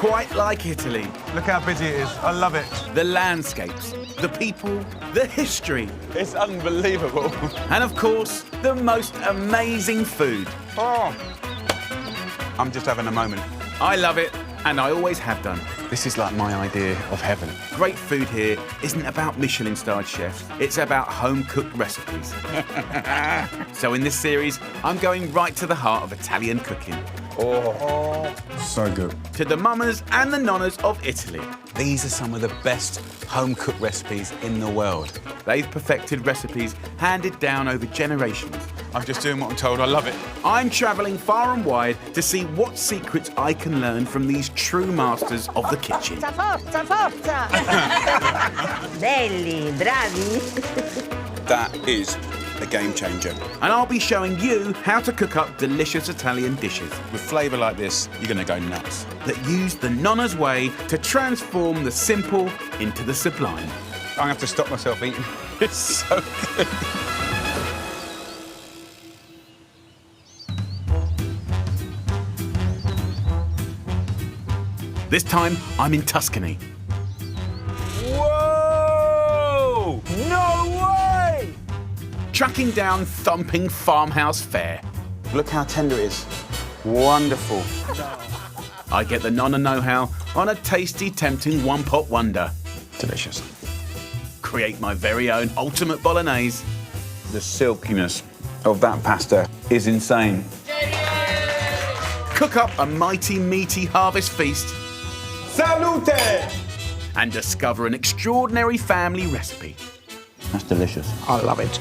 quite like Italy. Look how busy it is. I love it. The landscapes, the people, the history. It's unbelievable. And of course, the most amazing food. Oh. I'm just having a moment. I love it, and I always have done. This is like my idea of heaven. Great food here isn't about Michelin-starred chefs, it's about home-cooked recipes. So in this series, I'm going right to the heart of Italian cooking. Oh, so good. To the mamas and the nonnas of Italy. These are some of the best home-cooked recipes in the world. They've perfected recipes handed down over generations. I'm just doing what I'm told. I love it. I'm travelling far and wide to see what secrets I can learn from these true masters of the kitchen. Forza, forza! Belli, bravi! That is a game changer. And I'll be showing you how to cook up delicious Italian dishes With flavour like this, you're going to go nuts. that use the nonna's way to transform the simple into the sublime. I'm going to have to stop myself eating. It's so good. This time, I'm in Tuscany. Whoa! No way! Tracking down thumping farmhouse fare. Look how tender it is. Wonderful. I get the Nonna know-how on a tasty, tempting one-pot wonder. Delicious. Create my very own ultimate bolognese. The silkiness of that pasta is insane. Cook up a mighty, meaty harvest feast. Salute! And discover an extraordinary family recipe. That's delicious. I love it.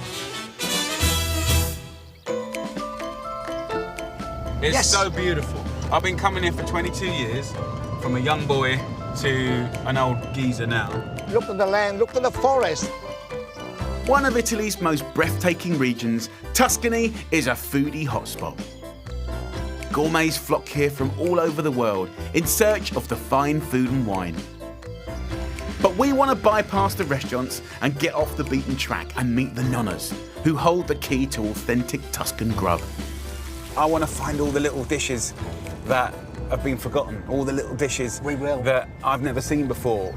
It's Yes. so beautiful. I've been coming here for 22 years, from a young boy to an old geezer now. Look at the land, look at the forest. One of Italy's most breathtaking regions, Tuscany is a foodie hotspot. Gourmets flock here from all over the world in search of the fine food and wine. But we want to bypass the restaurants and get off the beaten track and meet the nonnas, who hold the key to authentic Tuscan grub. I want to find all the little dishes that have been forgotten, all the little dishes We will. that I've never seen before.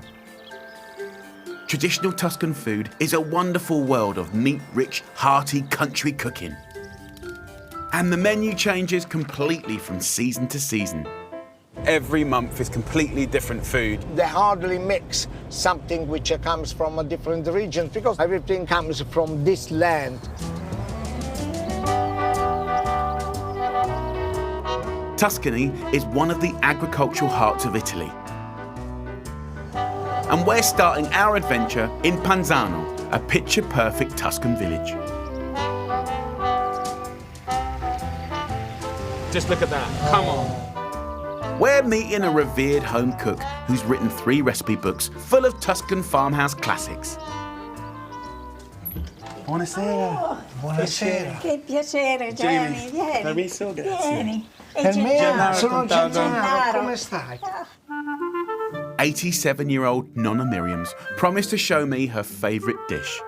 Traditional Tuscan food is a wonderful world of meat-rich, hearty country cooking. And the menu changes completely from season to season. Every month is completely different food. They hardly mix something which comes from a different region because everything comes from this land. Tuscany is one of the agricultural hearts of Italy. And we're starting our adventure in Panzano, a picture-perfect Tuscan village. Just look at that. Come on. We're meeting a revered home cook who's written 3 recipe books full of Tuscan farmhouse classics. Buonasera. Buonasera. Che piacere, Jenny, vieni. Bravissimo, grazie. Vieni. E Per me Gennaro. sono Gennaro. Gennaro, come stai? 87-year-old Nonna Miriam's promised to show me her favourite dish,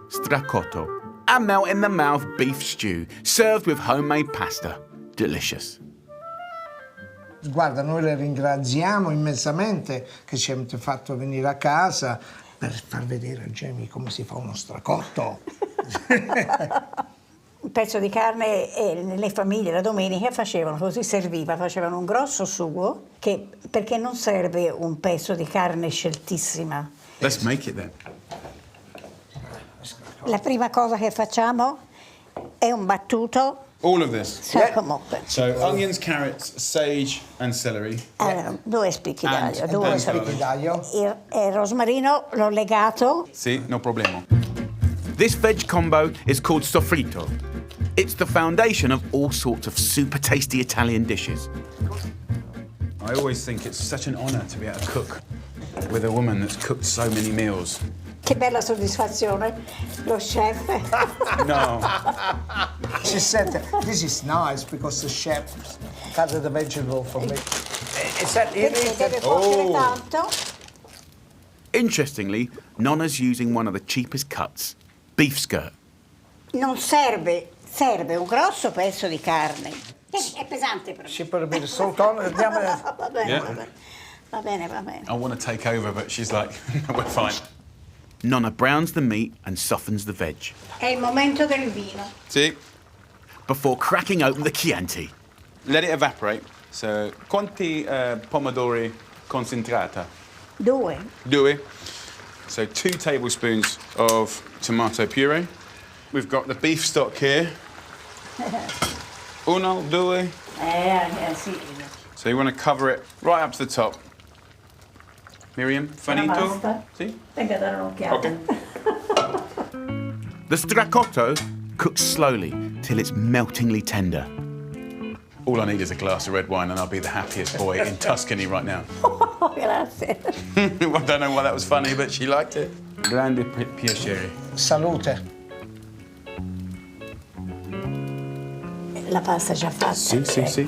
Stracotto, a melt-in-the-mouth beef stew served with homemade pasta. Delicious. Guarda, noi le ringraziamo immensamente che ci avete fatto venire a casa per far vedere a Jamie come si fa uno stracotto. Un pezzo di carne e nelle famiglie la domenica facevano così, facevano un grosso sugo perché non serve un pezzo di carne sceltissima. Let's make it then. La prima cosa che facciamo è un battuto. All of this. Comunque. So onions, carrots, sage and celery. Allora, 2 spicchi d'aglio, And 2 garlic. D'aglio. Il rosmarino l'ho legato. Sì, no problema. This veg combo is called sofrito. It's the foundation of all sorts of super tasty Italian dishes. I always think it's such an honour to be able to cook with a woman that's cooked so many meals. Che bella soddisfazione, lo chef. No. She said, this is nice because the chef cut the vegetable for me. It's that you Perché need deve to... cuocere tanto. Interestingly, Nonna's using one of the cheapest cuts, beef skirt. Non serve un grosso pezzo di carne. È pesante però. She put a bit of salt on it. Va bene, Yeah. va bene. Va bene, va bene. I want to take over, but she's like, no, we're fine. Nonna browns the meat and softens the veg È il momento del vino. See? before cracking open the Chianti. Let it evaporate. So, quanti pomodori concentrata? 2. 2. So 2 tablespoons of tomato puree. We've got the beef stock here. 1, 2. Sì. So you want to cover it right up to the top. Miriam, finito? basta? Sì? Venga a dare un'occhiata. Okay. The Stracotto cooks slowly till it's meltingly tender. All I need is a glass of red wine and I'll be the happiest boy in Tuscany right now. Oh, grazie. I don't know why that was funny, but she liked it. Grande piacere. Salute. La pasta già fatta. Sì.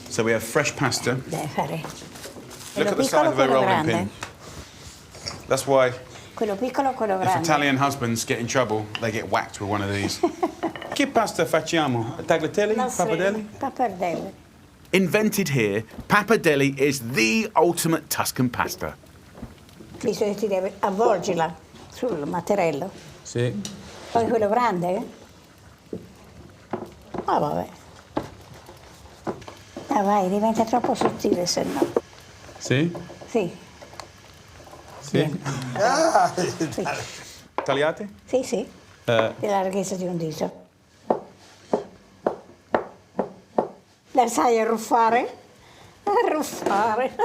So we have fresh pasta. Deve fare. Look Quello at the size piccolo, of her quello rolling grande. pin. That's why Quello piccolo, quello if grande. Italian husbands get in trouble, they get whacked with one of these. Che pasta facciamo? Tagliatelle? Pappardelle? Pappardelle. Invented here, pappardelle is the ultimate Tuscan pasta. Ti deve avvolgila sul matterello. Sì. Poi quello grande? Ah, vabbè. Ah, vai, diventa troppo sottile se no. Sì? Sì, Sì. sì. Tagliate? Sì. Della larghezza di un dito. La sai arruffare? Arruffare.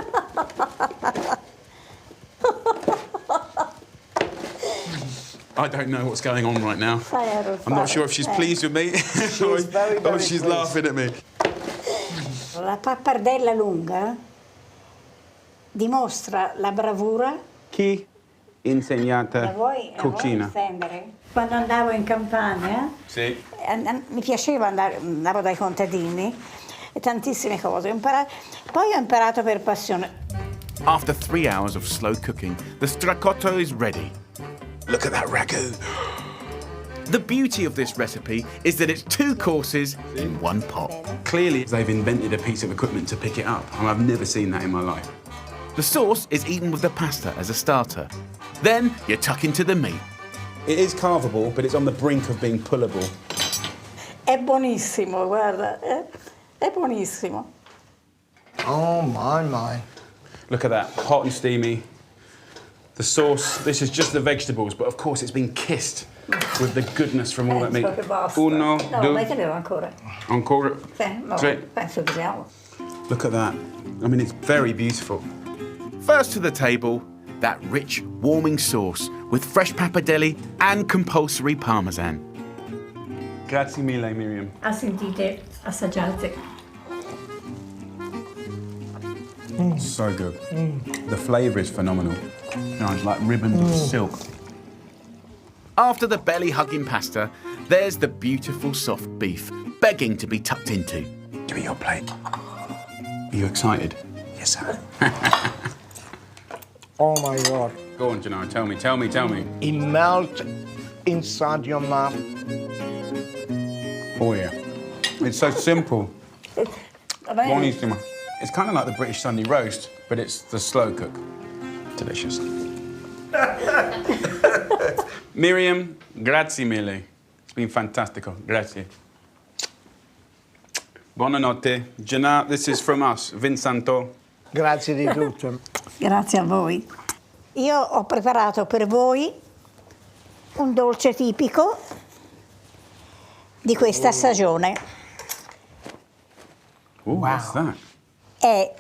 I don't know what's going on right now. Sai arruffare. I'm not sure if she's pleased with me or very, very she's pleased. laughing at me. La pappardella lunga dimostra la bravura. Chi insegnata La vuoi cucina? difendere? Quando andavo in campagna Sì. mi piaceva andavo dai contadini e tantissime cose. Poi ho imparato per passione. After 3 hours of slow cooking, the Stracotto is ready. Look at that ragu. The beauty of this recipe is that it's 2 courses in 1 pot. Clearly, they've invented a piece of equipment to pick it up, and I've never seen that in my life. The sauce is eaten with the pasta as a starter. Then you tuck into the meat. It is carvable, but it's on the brink of being pullable. È buonissimo, guarda, è buonissimo. Oh, my. Look at that, hot and steamy. The sauce, this is just the vegetables, but of course it's been kissed with the goodness from all that meat. Che basta. 1, No, 2, mettetelo ancora. ancora. Sì, no, 3. penso che siamo. Look at that. I mean, it's very beautiful. First to the table, that rich, warming sauce with fresh pappardelle and compulsory parmesan. Grazie mille, Miriam. Sentite, assaggiate. So good. The flavour is phenomenal. No, it's like ribbons of silk. After the belly-hugging pasta, there's the beautiful soft beef, begging to be tucked into. Give me your plate. Are you excited? Yes, sir. Oh, my God. Go on, Gennaro, tell me. It melts inside your mouth. Oh, yeah. It's so simple. Va bene? Buonissimo. It's kind of like the British Sunday roast, but it's the slow cook. Delicious. Miriam, grazie mille. It's been fantastico. Grazie. Buonanotte. Gennaro, this is from us, Vincenzo. Grazie di tutto. Grazie a voi. Io ho preparato per voi un dolce tipico di questa stagione. Ooh, what's that? È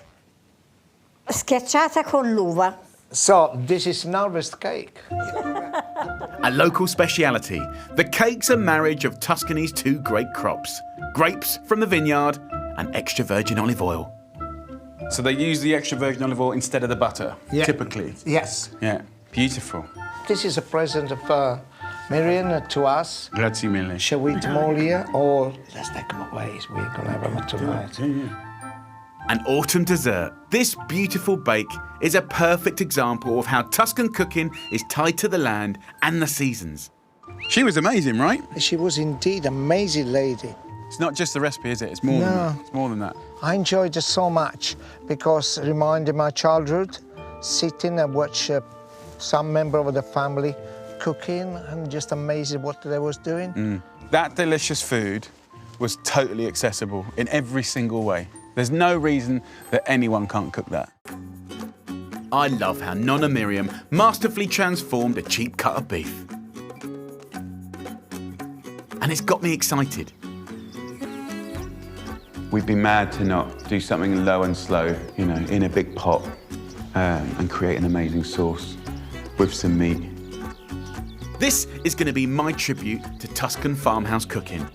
schiacciata con l'uva. So, this is harvest cake. A local speciality, the cake's a marriage of Tuscany's 2 great crops, grapes from the vineyard and extra virgin olive oil. So they use the extra virgin olive oil instead of the butter, Yeah. typically. Yes. Yeah, beautiful. This is a present of Miriam to us. Grazie mille. Shall we eat them all here, or let's take them away? We're going to have them tonight. An autumn dessert, this beautiful bake is a perfect example of how Tuscan cooking is tied to the land and the seasons. She was amazing, right? She was indeed an amazing lady. It's not just the recipe, is it? It's more than No. that. It's more than that. I enjoyed it so much because it reminded my childhood sitting and watch some member of the family cooking and just amazed at what they was doing. That delicious food was totally accessible in every single way. There's no reason that anyone can't cook that. I love how Nonna Miriam masterfully transformed a cheap cut of beef. And it's got me excited. We'd be mad to not do something low and slow, you know, in a big pot and create an amazing sauce with some meat. This is going to be my tribute to Tuscan farmhouse cooking.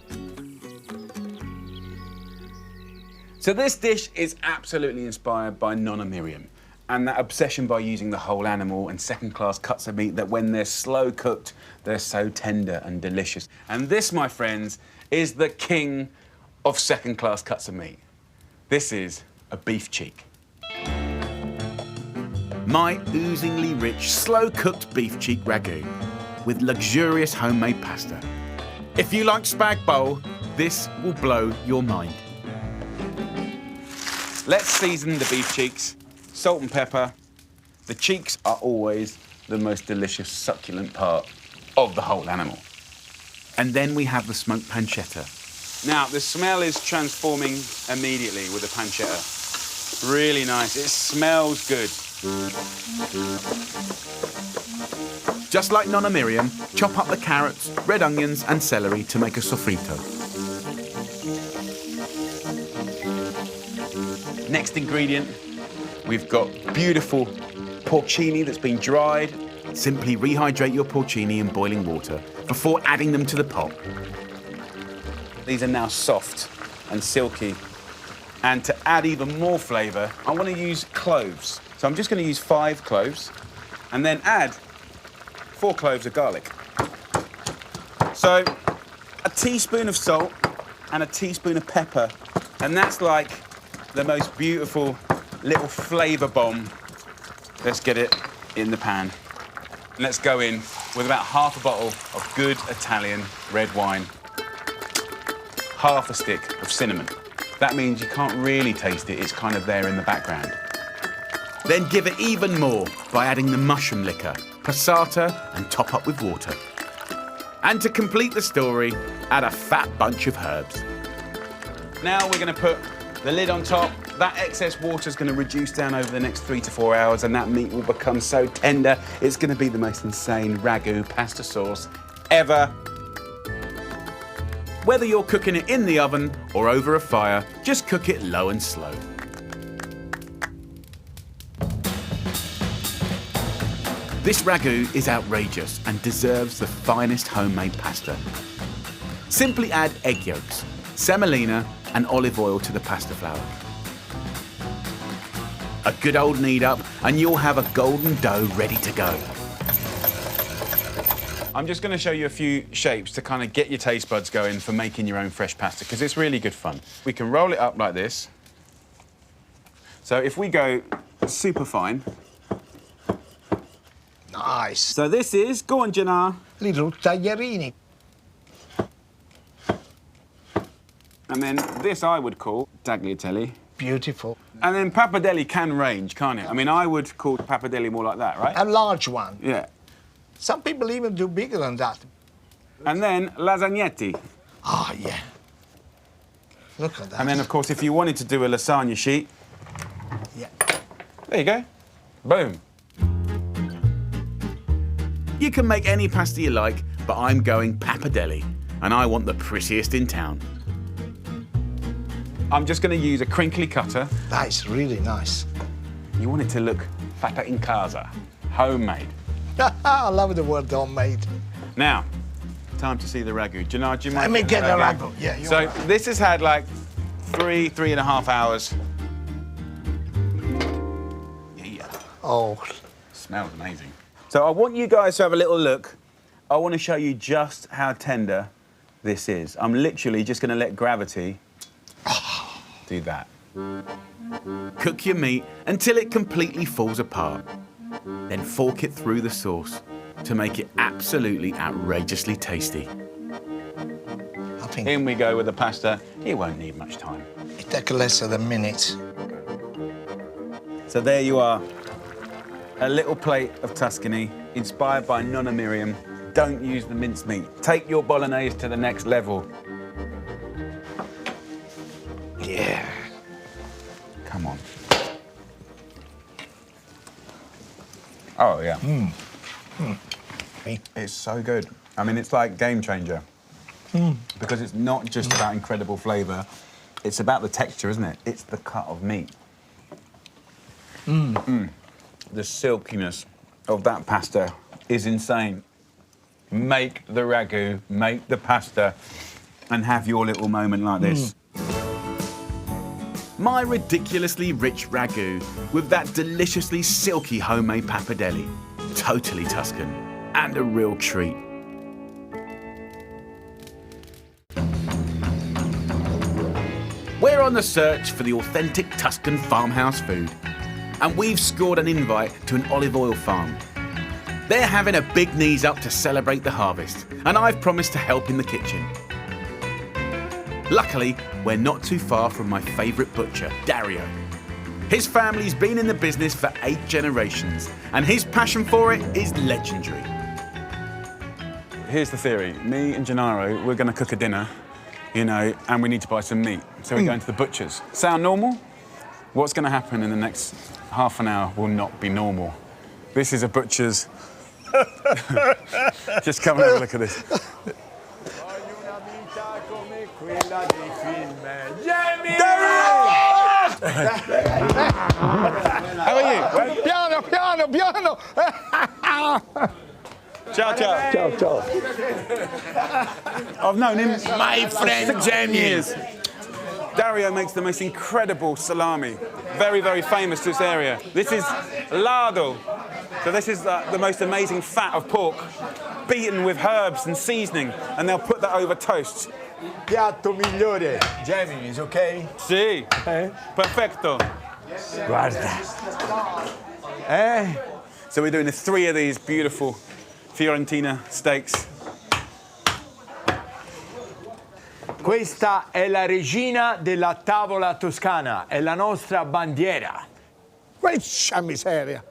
So this dish is absolutely inspired by Nonna Miriam and that obsession by using the whole animal and second-class cuts of meat that when they're slow cooked, they're so tender and delicious. And this, my friends, is the king of second-class cuts of meat. This is a beef cheek. My oozingly rich, slow-cooked beef cheek ragu with luxurious homemade pasta. If you like spag bowl, this will blow your mind. Let's season the beef cheeks. Salt and pepper. The cheeks are always the most delicious, succulent part of the whole animal. And then we have the smoked pancetta. Now, the smell is transforming immediately with the pancetta. Really nice. It smells good. Just like Nonna Miriam, chop up the carrots, red onions and celery to make a sofrito. Next ingredient, we've got beautiful porcini that's been dried. Simply rehydrate your porcini in boiling water before adding them to the pot. These are now soft and silky. And to add even more flavour, I want to use cloves. So I'm just going to use 5 cloves and then add 4 cloves of garlic. So a teaspoon of salt and a teaspoon of pepper. And that's like the most beautiful little flavour bomb. Let's get it in the pan. Let's go in with about half a bottle of good Italian red wine. Half a stick of cinnamon. That means you can't really taste it, it's kind of there in the background. Then give it even more by adding the mushroom liquor, passata, and top up with water. And to complete the story, add a fat bunch of herbs. Now we're going to put the lid on top. That excess water is going to reduce down over the next 3 to 4 hours and that meat will become so tender, it's going to be the most insane ragu pasta sauce ever. Whether you're cooking it in the oven or over a fire, just cook it low and slow. This ragu is outrageous and deserves the finest homemade pasta. Simply add egg yolks, semolina and olive oil to the pasta flour. A good old knead up and you'll have a golden dough ready to go. I'm just going to show you a few shapes to kind of get your taste buds going for making your own fresh pasta, because it's really good fun. We can roll it up like this. So if we go super fine. Nice. So this is, go on, Jannar. Little taglierini. And then this I would call tagliatelle. Beautiful. And then pappardelle can range, can't it? I mean, I would call pappardelle more like that, right? A large one. Yeah. Some people even do bigger than that. And then lasagnetti. Ah, yeah. Look at that. And then, of course, if you wanted to do a lasagna sheet, Yeah. there you go. Boom. You can make any pasta you like, but I'm going pappardelle, and I want the prettiest in town. I'm just going to use a crinkly cutter. That is really nice. You want it to look fatta in casa, homemade. I love the word homemade. Now, time to see the ragu. Jannar, do you Let mind? me get the getting ragu. Yeah, you're So right. this has had like 3.5 hours. Yeah. Oh, Smells amazing. So I want you guys to have a little look. I want to show you just how tender this is. I'm literally just going to let gravity do that. Cook your meat until it completely falls apart. Then fork it through the sauce to make it absolutely outrageously tasty. I think In we go with the pasta. It won't need much time. it takes less than a minute. So there you are. a little plate of Tuscany inspired by Nonna Miriam. Don't use the mincemeat. Take your bolognese to the next level. Yeah. Come on. Oh, yeah. It's so good. I mean, it's like game changer. Because it's not just about incredible flavour, it's about the texture, isn't it? It's the cut of meat. The silkiness of that pasta is insane. Make the ragu, make the pasta, and have your little moment like this. My ridiculously rich ragu with that deliciously silky homemade pappardelle. Totally Tuscan and a real treat. We're on the search for the authentic Tuscan farmhouse food, and we've scored an invite to an olive oil farm. They're having a big knees up to celebrate the harvest, and I've promised to help in the kitchen. Luckily, we're not too far from my favourite butcher, Dario. His family's been in the business for 8 generations, and his passion for it is legendary. Here's the theory. Me and Gennaro, we're going to cook a dinner, you know, and we need to buy some meat. So we're going to the butcher's. Sound normal? What's going to happen in the next half an hour will not be normal. This is a butcher's. Just come and have a look at this. How are you? Piano, piano, piano! Ciao, ciao. Ciao, ciao. I've known him, My friend 16 Jenny. years. Dario makes the most incredible salami. Very, very famous to this area. This is lardo. So this is the most amazing fat of pork, beaten with herbs and seasoning, and they'll put that over toast. Piatto migliore. Jamie, is okay? Sì. Perfetto. Guarda. So we're doing 3 of these beautiful Fiorentina steaks. Questa è la regina della tavola toscana, è la nostra bandiera. Questa miseria.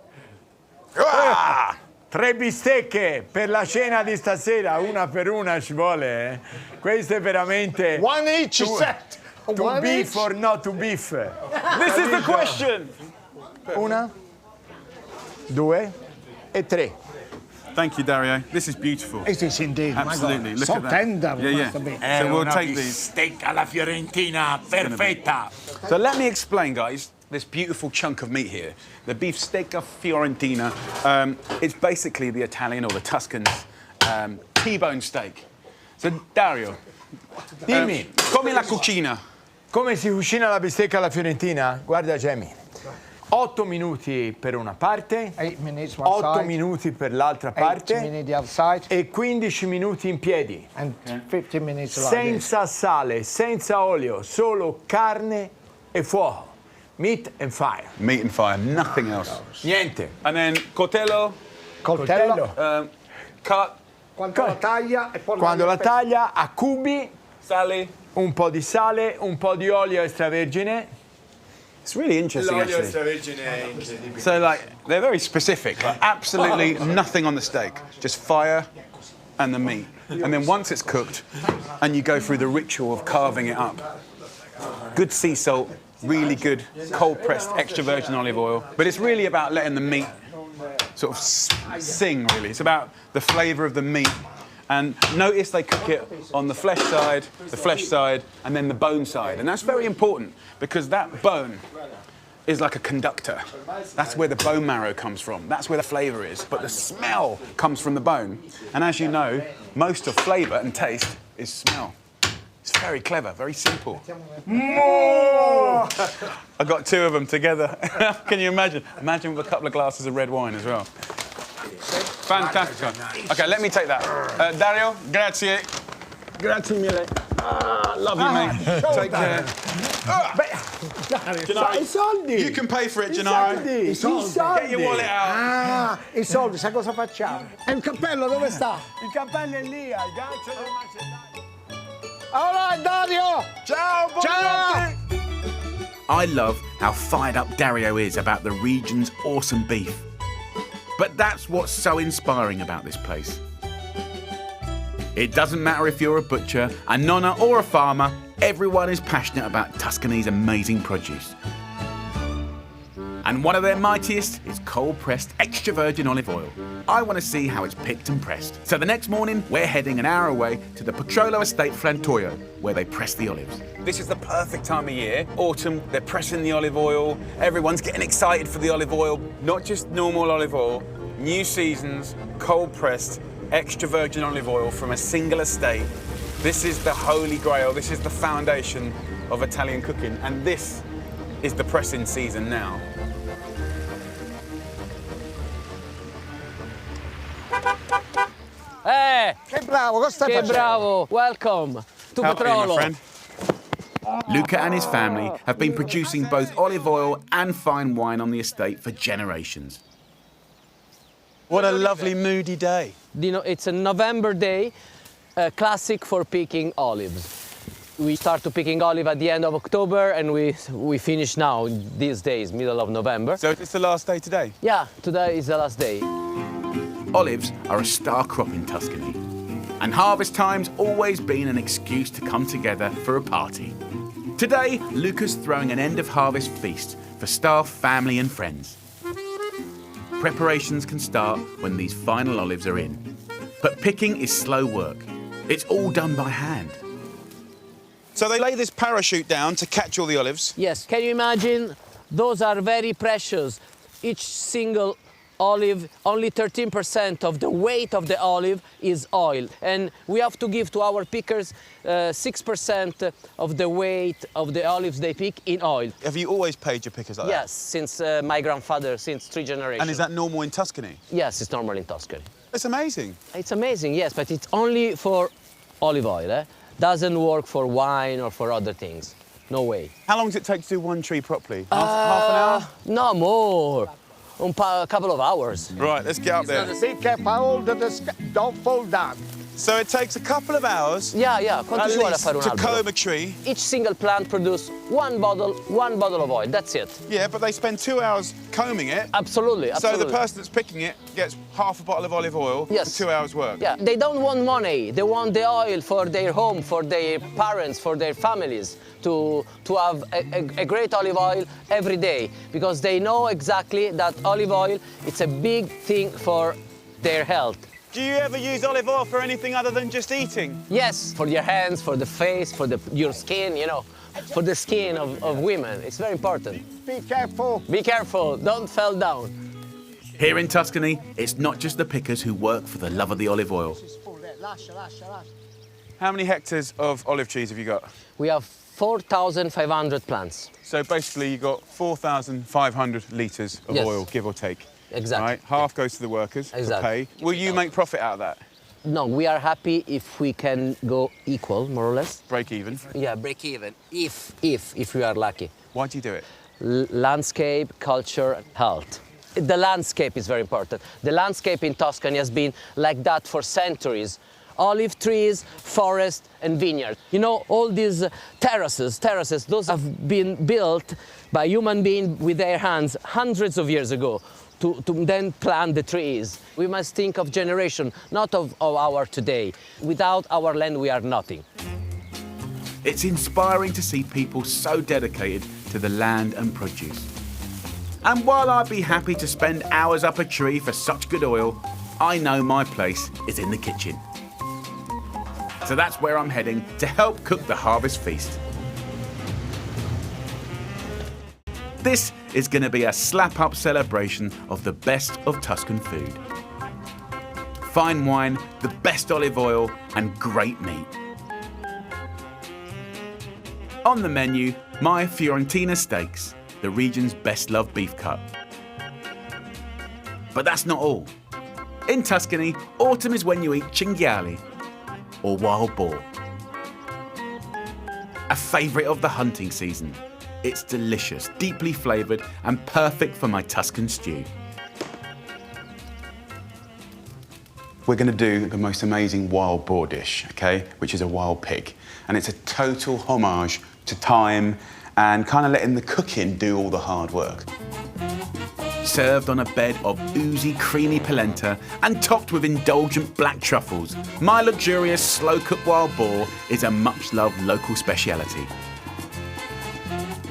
3 bistecche per la cena di stasera, una per una ci vuole. Questo è veramente... One each set. To One beef each. or not to beef. This is the question. 1, 2 e 3. Thank you, Dario. This is beautiful. It is indeed. Absolutely. My God. Look So at that. tender. Yeah, yeah. must be. So we'll take these. Bistecca alla fiorentina, perfetta. So let me explain, guys, this beautiful chunk of meat here. The beefsteak Fiorentina. It's basically the Italian or the Tuscan's T-bone steak. So, Dario, Dimmi, come la cucina? come si cucina la bistecca alla fiorentina? Guarda Jamie. 8 minuti per una parte, 8 minutes one 8 side, minuti per l'altra 8 parte minutes the other side, e 15 minuti in piedi. and 15 minutes like this. Senza sale, senza olio, solo carne e fuoco. Meat and fire. Meat and fire, nothing else. Niente. And then coltello, Coltello. cut, Quando la taglia e poi Quando la taglia a cubi, sali. un po' di sale, un po' di olio extravergine. It's really interesting, L'olio actually. extravergine è incredibile. So, like, they're very specific. Like, absolutely nothing on the steak. Just fire and the meat. And then once it's cooked, and you go through the ritual of carving it up. Good sea salt, really good cold-pressed extra virgin olive oil. But it's really about letting the meat sort of sing, really. It's about the flavour of the meat. And notice they cook it on the flesh side, and then the bone side. And that's very important because that bone is like a conductor. That's where the bone marrow comes from. That's where the flavour is. But the smell comes from the bone. And as you know, most of flavour and taste is smell. It's very clever, very simple. I got 2 of them together. Can you imagine? Imagine with a couple of glasses of red wine as well. Fantastico. Okay, let me take that. Dario, grazie. Grazie mille. Love you, mate. Take care. I soldi! You can pay for it, Gennaro. I soldi! Get your wallet out. Ah, i soldi, sai cosa facciamo? E il cappello dove sta? Il cappello è lì, al gancio del macellaio. Allora, Dario! Ciao, Ciao! I love how fired up Dario is about the region's awesome beef. But that's what's so inspiring about this place. It doesn't matter if you're a butcher, a nonna or a farmer, everyone is passionate about Tuscany's amazing produce. And one of their mightiest is cold-pressed extra virgin olive oil. I want to see how it's picked and pressed. So the next morning, we're heading an hour away to the Petrolo Estate Frantoio, where they press the olives. This is the perfect time of year. Autumn, they're pressing the olive oil. Everyone's getting excited for the olive oil. Not just normal olive oil, new seasons, cold-pressed, extra virgin olive oil from a single estate. This is the holy grail. This is the foundation of Italian cooking. And this is the pressing season now. Che bravo, cosa stai Che facendo? bravo! Welcome to How are you, my Petrolo. friend? Luca and his family have been producing both olive oil and fine wine on the estate for generations. What a lovely, moody day. You know, it's a November day, classic for picking olives. We start to picking olive at the end of October and we finish now, these days, middle of November. So it's the last day today? Yeah, today is the last day. Olives are a star crop in Tuscany, and harvest time's always been an excuse to come together for a party. Today, Luca's throwing an end-of-harvest feast for staff, family and friends. Preparations can start when these final olives are in, but picking is slow work. It's all done by hand. So they lay this parachute down to catch all the olives. Yes, can you imagine? Those are very precious. Each single olive, only 13% of the weight of the olive is oil. And we have to give to our pickers 6% of the weight of the olives they pick in oil. Have you always paid your pickers like that? Yes, since my grandfather, since 3 generations. And is that normal in Tuscany? Yes, it's normal in Tuscany. It's amazing. It's amazing, yes, but it's only for olive oil. Doesn't work for wine or for other things. No way. How long does it take to do one tree properly? Half an hour? No more. A couple of hours. Right, let's get up there. Be careful, hold the don't fall down. So it takes a couple of hours Yeah, quanto at ci vuole least fare un to albero? comb a tree. Each single plant produces one bottle of oil. That's it. Yeah, but they spend 2 hours combing it. Absolutely. So the person that's picking it gets half a bottle of olive oil Yes. for 2 hours' work. Yeah, they don't want money. They want the oil for their home, for their parents, for their families, to have a great olive oil every day, because they know exactly that olive oil, it's a big thing for their health. Do you ever use olive oil for anything other than just eating? Yes, for your hands, for the face, for your skin, you know, for the skin of women. It's very important. Be careful. Be careful, don't fall down. Here in Tuscany, it's not just the pickers who work for the love of the olive oil. Lascia. How many hectares of olive trees have you got? We have 4,500 plants. So basically you got 4,500 litres of Yes. oil, give or take. Exactly. Right? Half goes to the workers for Exactly. pay. Will you make profit out of that? No, we are happy if we can go equal, more or less. Break even? Yeah, break even, if we are lucky. Why do you do it? Landscape, culture, health. The landscape is very important. The landscape in Tuscany has been like that for centuries. Olive trees, forest, and vineyard. You know, all these terraces, those have been built by human beings with their hands hundreds of years ago to then plant the trees. We must think of generation, not of our today. Without our land, we are nothing. It's inspiring to see people so dedicated to the land and produce. And while I'd be happy to spend hours up a tree for such good oil, I know my place is in the kitchen. So that's where I'm heading to help cook the harvest feast. This is going to be a slap-up celebration of the best of Tuscan food. Fine wine, the best olive oil, and great meat. On the menu, my Fiorentina steaks, the region's best-loved beef cut. But that's not all. In Tuscany, autumn is when you eat cinghiali, or wild boar. A favourite of the hunting season. It's delicious, deeply flavoured, and perfect for my Tuscan stew. We're going to do the most amazing wild boar dish, okay, which is a wild pig. And it's a total homage to time and kind of letting the cooking do all the hard work. served on a bed of oozy, creamy polenta and topped with indulgent black truffles. My luxurious slow-cooked wild boar is a much-loved local speciality.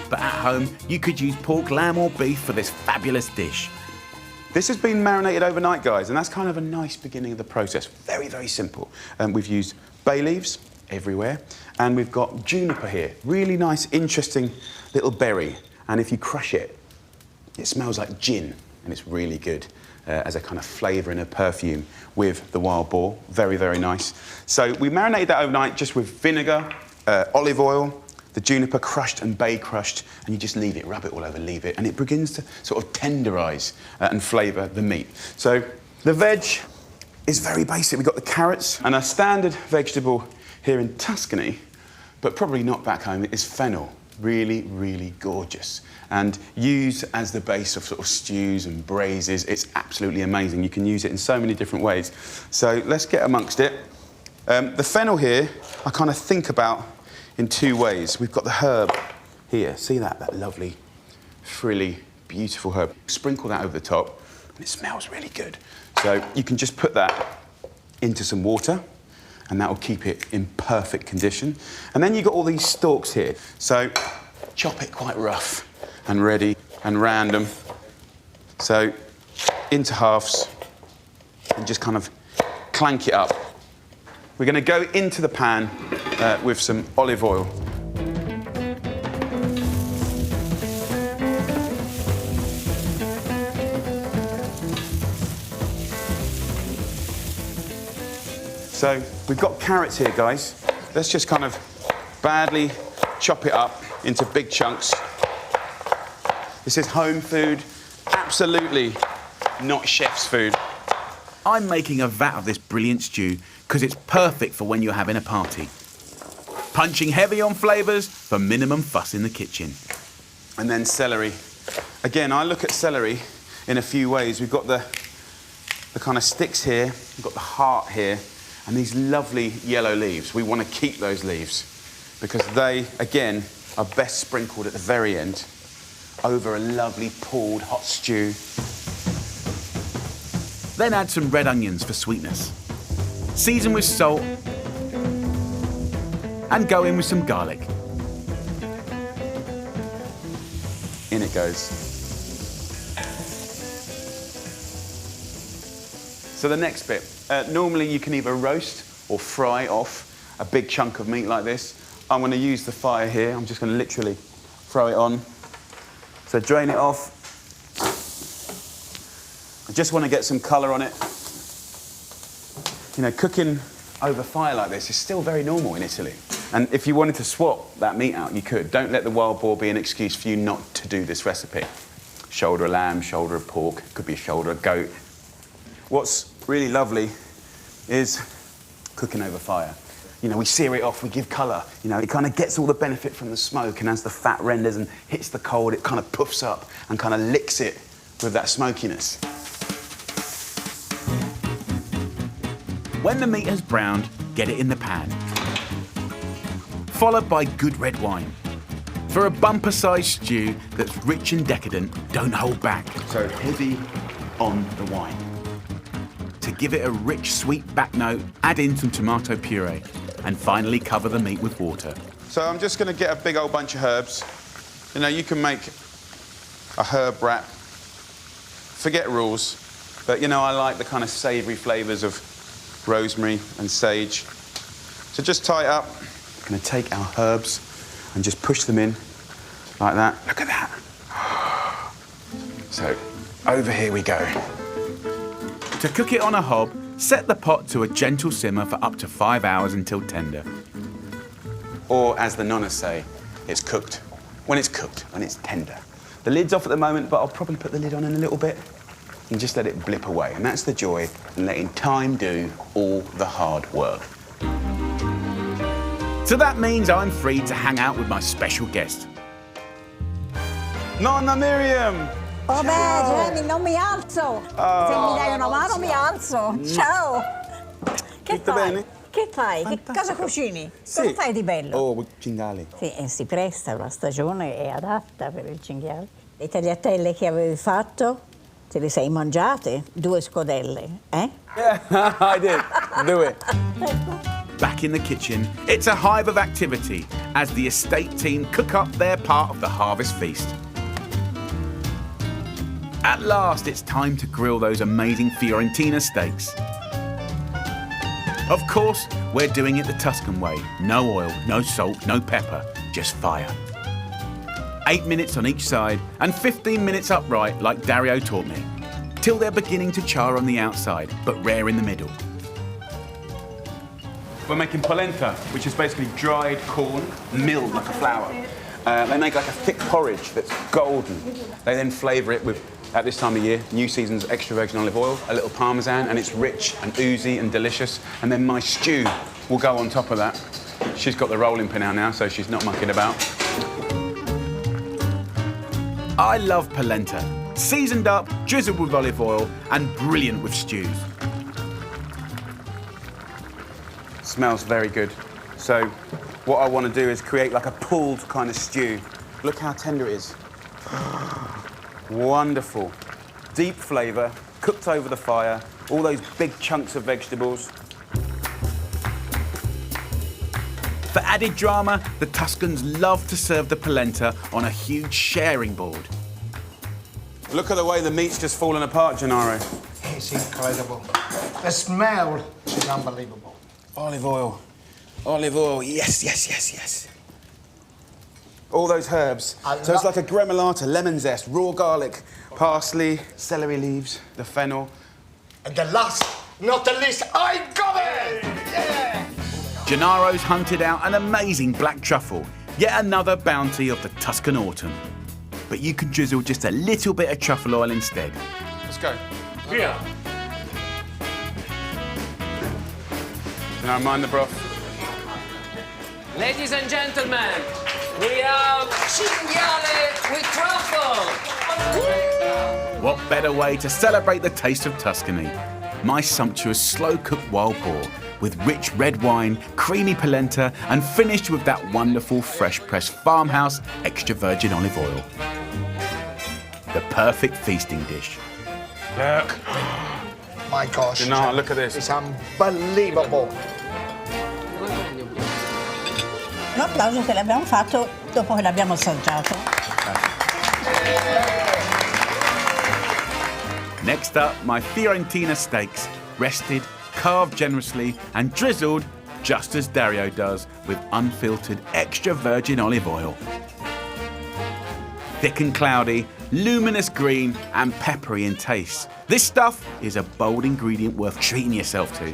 But at home, you could use pork, lamb or beef for this fabulous dish. This has been marinated overnight, guys, and that's kind of a nice beginning of the process. Very, very simple. We've used bay leaves everywhere, and we've got juniper here. Really nice, interesting little berry. And if you crush it, it smells like gin, and it's really good as a kind of flavour and a perfume with the wild boar. Very, very nice. So we marinated that overnight just with vinegar, olive oil, the juniper crushed and bay crushed, and you just leave it, rub it all over, leave it, and it begins to sort of tenderise and flavour the meat. So the veg is very basic. We've got the carrots, and a standard vegetable here in Tuscany, but probably not back home, is fennel. Really, really gorgeous. And used as the base of sort of stews and braises. It's absolutely amazing. You can use it in so many different ways. So let's get amongst it. The fennel here, I kind of think about in two ways. We've got the herb here. See that lovely, frilly, beautiful herb. Sprinkle that over the top, and it smells really good. So you can just put that into some water, and that will keep it in perfect condition. And then you've got all these stalks here. So chop it quite rough and ready and random. So into halves and just kind of clank it up. We're going to go into the pan with some olive oil. So we've got carrots here, guys. Let's just kind of badly chop it up into big chunks. This is home food, absolutely not chef's food. I'm making a vat of this brilliant stew because it's perfect for when you're having a party. Punching heavy on flavours for minimum fuss in the kitchen. And then celery. Again, I look at celery in a few ways. We've got the kind of sticks here, we've got the heart here, and these lovely yellow leaves. We want to keep those leaves because they, again, are best sprinkled at the very end over a lovely pulled hot stew. Then add some red onions for sweetness. Season with salt and go in with some garlic. In it goes. So the next bit, normally you can either roast or fry off a big chunk of meat like this. I'm going to use the fire here. I'm just going to literally throw it on. So drain it off. I just want to get some colour on it. You know, cooking over fire like this is still very normal in Italy. And if you wanted to swap that meat out, you could. Don't let the wild boar be an excuse for you not to do this recipe. Shoulder of lamb, shoulder of pork, could be a shoulder of goat. What's really lovely is cooking over fire. You know, we sear it off, we give colour. You know, it kind of gets all the benefit from the smoke, and as the fat renders and hits the coal, it kind of puffs up and kind of licks it with that smokiness. When the meat has browned, get it in the pan. Followed by good red wine. For a bumper-sized stew that's rich and decadent, don't hold back. So heavy on the wine. To give it a rich, sweet back note, add in some tomato puree. And finally cover the meat with water. So I'm just going to get a big old bunch of herbs. You know, you can make a herb wrap. Forget rules. But, you know, I like the kind of savoury flavours of rosemary and sage. So just tie it up. I'm going to take our herbs and just push them in like that. Look at that. So over here we go. To cook it on a hob, set the pot to a gentle simmer for up to 5 hours until tender. Or as the Nonnas say, it's cooked. When it's cooked, when it's tender. The lid's off at the moment, but I'll probably put the lid on in a little bit and just let it blip away. And that's the joy in letting time do all the hard work. So that means I'm free to hang out with my special guest. Nonna Miriam! Oh beh, Jamie, non mi alzo. Se mi dai una mano mi alzo. Ciao. Che Tutto fai? bene? Che fai? Che cosa cucini? Cosa fai di bello? Oh, cinghiali. Sì, si presta, la stagione è adatta per il cinghiale. Le tagliatelle che avevi fatto Te li sei mangiate? 2 scodelle, eh? Yeah, I did. Do it. Back in the kitchen, it's a hive of activity as the estate team cook up their part of the harvest feast. At last, it's time to grill those amazing Fiorentina steaks. Of course, we're doing it the Tuscan way. No oil, no salt, no pepper, just fire. 8 minutes on each side and 15 minutes upright like Dario taught me, till they're beginning to char on the outside, but rare in the middle. We're making polenta, which is basically dried corn, milled like a flour. They make like a thick porridge that's golden. They then flavour it with, at this time of year, new season's extra virgin olive oil, a little parmesan, and it's rich and oozy and delicious. And then my stew will go on top of that. She's got the rolling pin out now, so she's not mucking about. I love polenta. Seasoned up, drizzled with olive oil, and brilliant with stews. Smells very good. So what I want to do is create like a pulled kind of stew. Look how tender it is. Wonderful. Deep flavour, cooked over the fire, all those big chunks of vegetables. For added drama, the Tuscans love to serve the polenta on a huge sharing board. Look at the way the meat's just fallen apart, Gennaro. It's incredible. The smell is unbelievable. Olive oil, yes, yes, yes, yes. All those herbs. So it's like a gremolata, lemon zest, raw garlic, parsley, celery leaves, the fennel. And the last, not the least, I got it! Yeah! Gennaro's hunted out an amazing black truffle, yet another bounty of the Tuscan autumn. But you can drizzle just a little bit of truffle oil instead. Let's go. Via. Now mind the broth. Ladies and gentlemen, we have cinghiale with truffle. What better way to celebrate the taste of Tuscany? My sumptuous slow-cooked wild boar with rich red wine, creamy polenta, and finished with that wonderful fresh-pressed farmhouse extra virgin olive oil. The perfect feasting dish. Look. My gosh. No, look at this. It's unbelievable. Un applauso che l'abbiamo fatto dopo che l'abbiamo assaggiato. Next up, my Fiorentina steaks, rested, carved generously, and drizzled, just as Dario does, with unfiltered extra virgin olive oil. Thick and cloudy, luminous green, and peppery in taste. This stuff is a bold ingredient worth treating yourself to.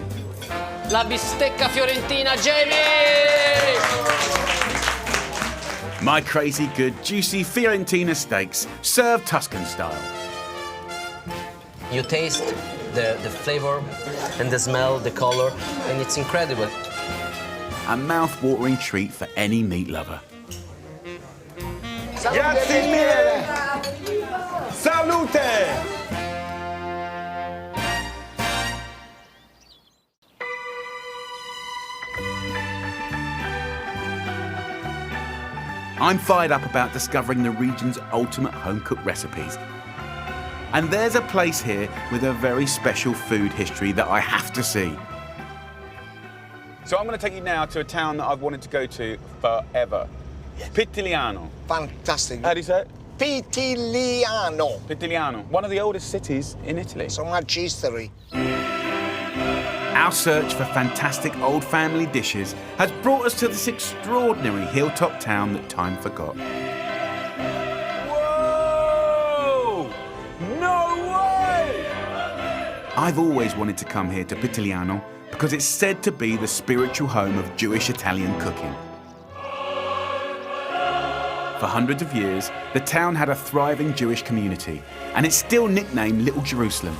La bistecca fiorentina, Jamie! My crazy good, juicy Fiorentina steaks, served Tuscan style. You taste the flavor and the smell, the color, and it's incredible. A mouth-watering treat for any meat lover. Grazie mille! Salute! I'm fired up about discovering the region's ultimate home-cooked recipes. And there's a place here with a very special food history that I have to see. So I'm going to take you now to a town that I've wanted to go to forever. Yes. Pitigliano. Fantastic. How do you say it? Pitigliano. Pitigliano, one of the oldest cities in Italy. So much history. Our search for fantastic old family dishes has brought us to this extraordinary hilltop town that time forgot. Whoa! No way! I've always wanted to come here to Pitigliano because it's said to be the spiritual home of Jewish Italian cooking. For hundreds of years, the town had a thriving Jewish community, and it's still nicknamed Little Jerusalem.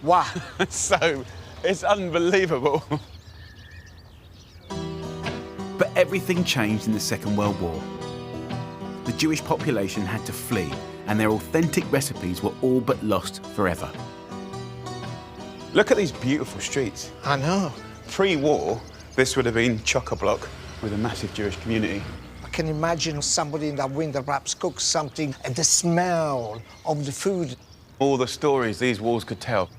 Wow. So, it's unbelievable. But everything changed in the Second World War. The Jewish population had to flee, and their authentic recipes were all but lost forever. Look at these beautiful streets. I know. Pre-war, this would have been chock-a-block with a massive Jewish community. can imagine somebody in that winter perhaps cooks something and the smell of the food. All the stories these walls could tell.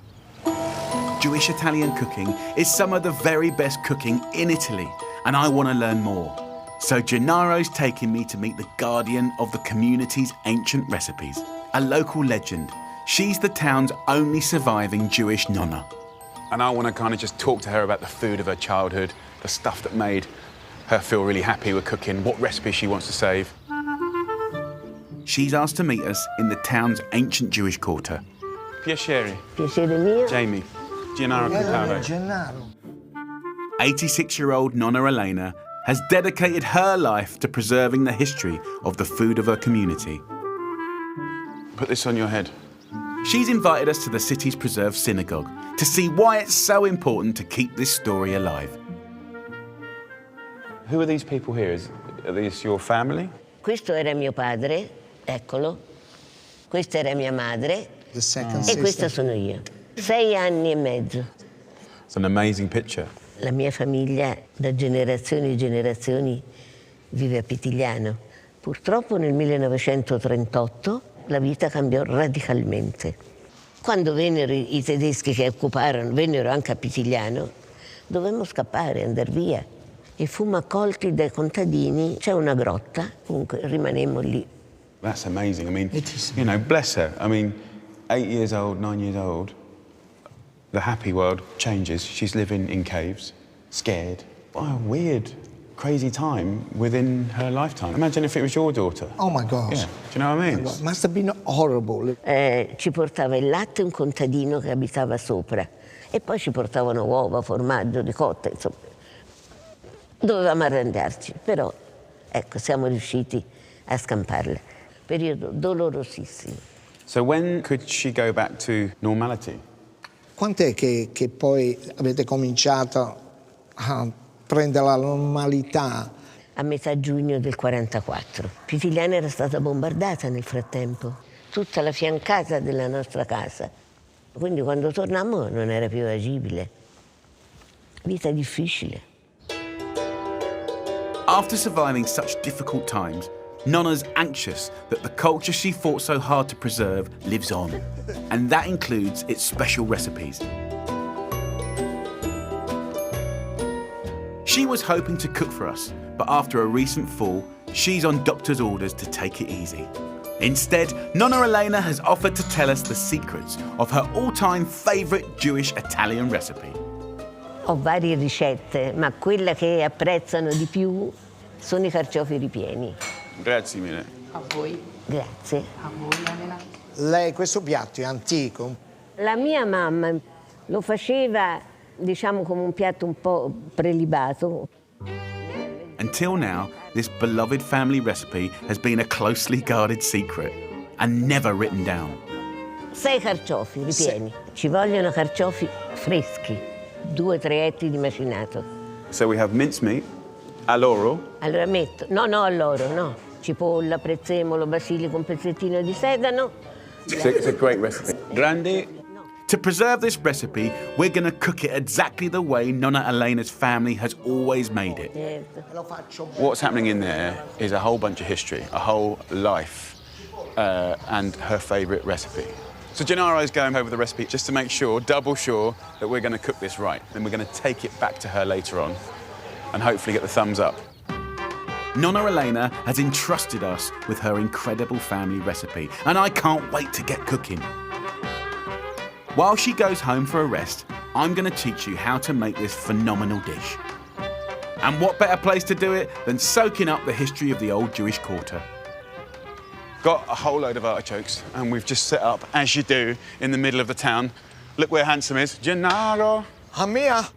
Jewish Italian cooking is some of the very best cooking in Italy, and I want to learn more. So Gennaro's taking me to meet the guardian of the community's ancient recipes, a local legend. She's the town's only surviving Jewish nonna. And I want to kind of just talk to her about the food of her childhood, the stuff that made her feel really happy with cooking, what recipe she wants to save. She's asked to meet us in the town's ancient Jewish quarter. Piacere. Piacere mio. Jamie. Gennaro Cucaro. Gennaro. 86-year-old Nonna Elena has dedicated her life to preserving the history of the food of her community. Put this on your head. She's invited us to the city's preserved synagogue to see why it's so important to keep this story alive. Who are these people here? Are these your family? Questo era mio padre, eccolo. Questa era mia madre. The second E questa sister. sono io. 6 anni e mezzo. It's an amazing picture. La mia famiglia da generazioni e generazioni vive a Pitigliano. Purtroppo nel 1938 la vita cambiò radicalmente. Quando vennero i tedeschi che occuparono, vennero anche a Pitigliano, dovemmo scappare, andare via. E fummo accolti dai contadini. C'è una grotta, comunque rimanemmo lì. That's amazing. I mean, It is. you know, bless her. I mean, 8 years old, 9 years old, the happy world changes. She's living in caves, scared. What a weird, crazy time within her lifetime. Imagine if it was your daughter. Oh my gosh. Yeah. Do you know what I mean? It must have been horrible. Ci portava il latte un contadino che abitava sopra e poi ci portavano uova, formaggio, ricotta, insomma. Dovevamo arrangiarci, però ecco, siamo riusciti a scamparla. Periodo dolorosissimo. So when could she go back to normality? Quant'è che poi avete cominciato a prendere la normalità? A metà giugno del 44. Pitigliano era stata bombardata nel frattempo, tutta la fiancata della nostra casa. Quindi quando tornammo non era più agibile. Vita difficile. After surviving such difficult times, Nonna's anxious that the culture she fought so hard to preserve lives on, and that includes its special recipes. She was hoping to cook for us, but after a recent fall, she's on doctor's orders to take it easy. Instead, Nonna Elena has offered to tell us the secrets of her all-time favourite Jewish Italian recipe. Ho varie ricette, ma quella che apprezzano di più sono i carciofi ripieni. Grazie mille. A voi, Grazie. a voi Elena. Lei, questo piatto è antico. La mia mamma lo faceva, diciamo, come un piatto un po' prelibato. Until now, this beloved family recipe has been a closely guarded secret and never written down. 6 carciofi ripieni. Ci vogliono carciofi freschi, 2-3 etti di macinato. So we have mincemeat, all'oro. Allora metto, no all'oro, no. Cipolla, prezzemolo, basilico, un pezzettino di sedano. It's a great recipe. Grande. To preserve this recipe, we're going to cook it exactly the way Nonna Elena's family has always made it. Certo. What's happening in there is a whole bunch of history, a whole life, and her favourite recipe. So Gennaro's going over the recipe just to make sure, double sure, that we're going to cook this right. Then we're going to take it back to her later on and hopefully get the thumbs up. Nonna Elena has entrusted us with her incredible family recipe, and I can't wait to get cooking. While she goes home for a rest, I'm going to teach you how to make this phenomenal dish. And what better place to do it than soaking up the history of the old Jewish quarter? Got a whole load of artichokes, and we've just set up, as you do, in the middle of the town. Look where Handsome is. Gennaro. A mia?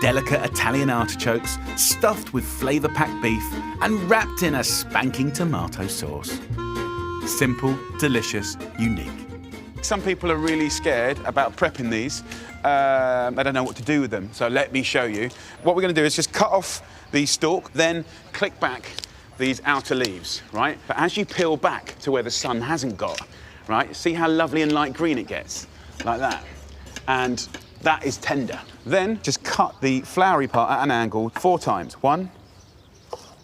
Delicate Italian artichokes stuffed with flavour-packed beef and wrapped in a spanking tomato sauce. Simple, delicious, unique. Some people are really scared about prepping these. They don't know what to do with them, so let me show you. What we're going to do is just cut off the stalk, then click back these outer leaves, right? But as you peel back to where the sun hasn't got, right, see how lovely and light green it gets? Like that. And that is tender. Then just cut the floury part at an angle 4 times. 1,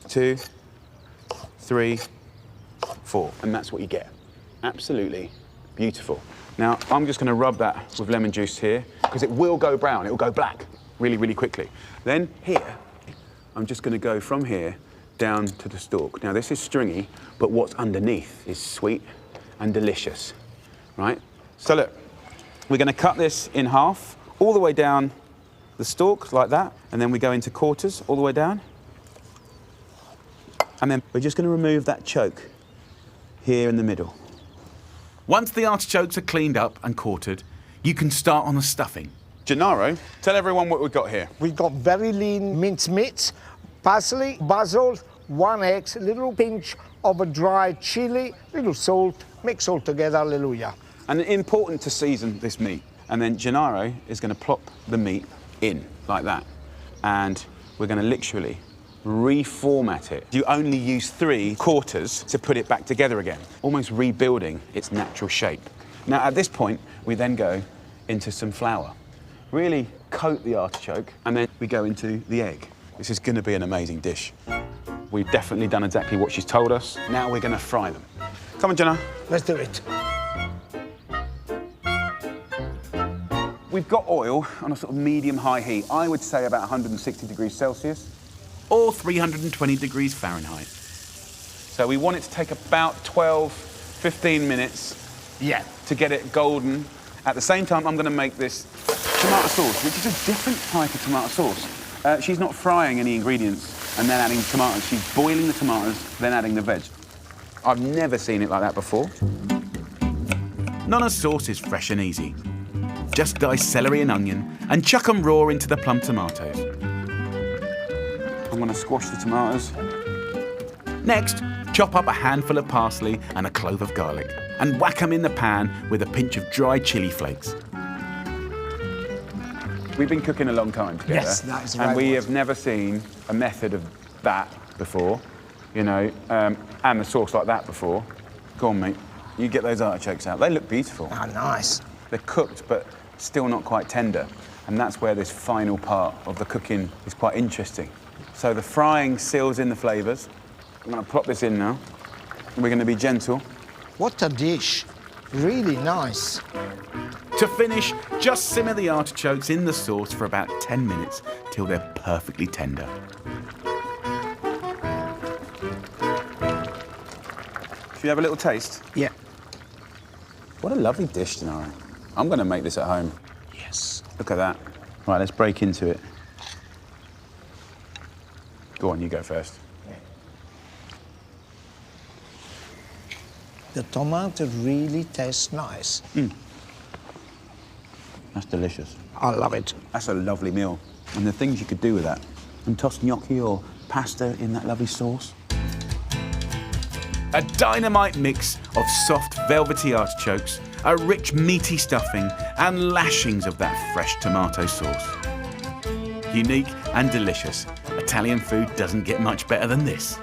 2, 3, 4, and that's what you get. Absolutely beautiful. Now, I'm just going to rub that with lemon juice here, because it will go brown, it will go black really, really quickly. Then here, I'm just going to go from here down to the stalk. Now, this is stringy, but what's underneath is sweet and delicious, right? So look, we're going to cut this in half, all the way down the stalk, like that, and then we go into quarters, all the way down. And then we're just going to remove that choke here in the middle. Once the artichokes are cleaned up and quartered, you can start on the stuffing. Gennaro, tell everyone what we've got here. We got very lean minced meat, parsley, basil, 1 egg, a little pinch of a dried chili, little salt, mix all together, hallelujah. And important to season this meat. And then Gennaro is going to plop the meat in, like that. And we're going to literally reformat it. You only use 3 quarters to put it back together again, almost rebuilding its natural shape. Now, at this point, we then go into some flour. Really coat the artichoke, and then we go into the egg. This is going to be an amazing dish. We've definitely done exactly what she's told us. Now we're going to fry them. Come on, Jenna. Let's do it. We've got oil on a sort of medium-high heat. I would say about 160 degrees Celsius. Or 320 degrees Fahrenheit. So we want it to take about 12, 15 minutes to get it golden. At the same time, I'm going to make this tomato sauce, which is a different type of tomato sauce. She's not frying any ingredients and then adding tomatoes. She's boiling the tomatoes, then adding the veg. I've never seen it like that before. Nonna's sauce is fresh and easy. Just dice celery and onion and chuck them raw into the plum tomatoes. I'm going to squash the tomatoes. Next, chop up a handful of parsley and a clove of garlic and whack them in the pan with a pinch of dried chili flakes. We've been cooking a long time together. Yes, that is right. And we have never seen a method of that before, you know, and the sauce like that before. Go on, mate. You get those artichokes out. They look beautiful. Ah, nice. They're cooked, but still not quite tender. And that's where this final part of the cooking is quite interesting. So the frying seals in the flavours. I'm going to plop this in now. We're going to be gentle. What a dish. Really nice. To finish, just simmer the artichokes in the sauce for about 10 minutes till they're perfectly tender. Should you have a little taste? Yeah. What a lovely dish, Gennaro. I'm going to make this at home. Yes. Look at that. Right, let's break into it. Go on, you go first. The tomato really tastes nice. That's delicious. I love it. That's a lovely meal. And the things you could do with that. And tossed gnocchi or pasta in that lovely sauce. A dynamite mix of soft, velvety artichokes, a rich, meaty stuffing, and lashings of that fresh tomato sauce. Unique and delicious. Italian food doesn't get much better than this.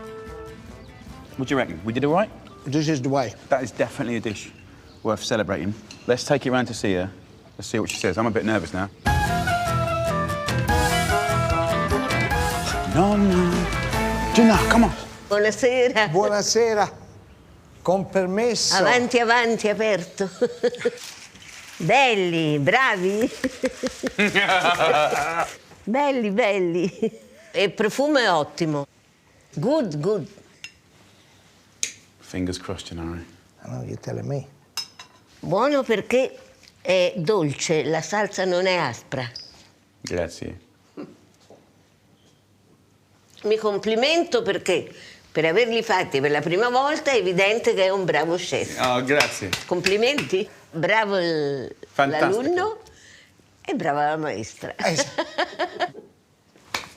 What do you reckon? We did all right? This is the way. That is definitely a dish worth celebrating. Let's take it round to see her. Let's see what she says. I'm a bit nervous now. Nonna! Gina, come on! Buonasera. Buonasera. Con permesso. Avanti, avanti, aperto. Belli, bravi. Belli, belli. E il profumo è ottimo. Good, good. Fingers crossed, Gennaro. I know you're telling me. Buono perché è dolce, la salsa non è aspra. Grazie. Mi complimento perché per averli fatti per la prima volta è evidente che è un bravo chef. Oh, grazie. Complimenti. Bravo l'alunno e brava la maestra.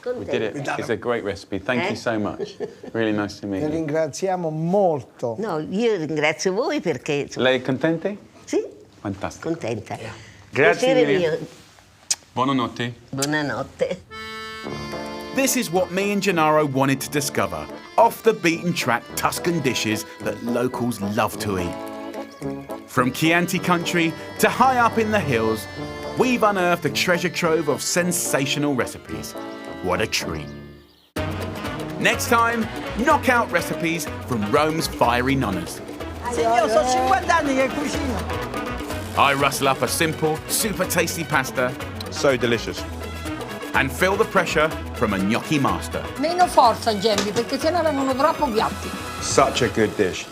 We did it. It's a great recipe. Thank you so much. Really nice to meet Vi you. ringraziamo molto. No, io ringrazio voi perché... insomma, Lei contente? sì, Fantastico. contenta. Grazie Piacere mille. mio. Buonanotte. Buonanotte. This is what me and Gennaro wanted to discover. Off the beaten track Tuscan dishes that locals love to eat. From Chianti country to high up in the hills, we've unearthed a treasure trove of sensational recipes. What a treat. Next time, knockout recipes from Rome's fiery nonnas. Signor, sono 50 anni che cucino. I rustle up a simple, super tasty pasta So delicious. and feel the pressure from a gnocchi master. Meno forza, Gemmi, perché sennò vengono troppo piatti. Such a good dish.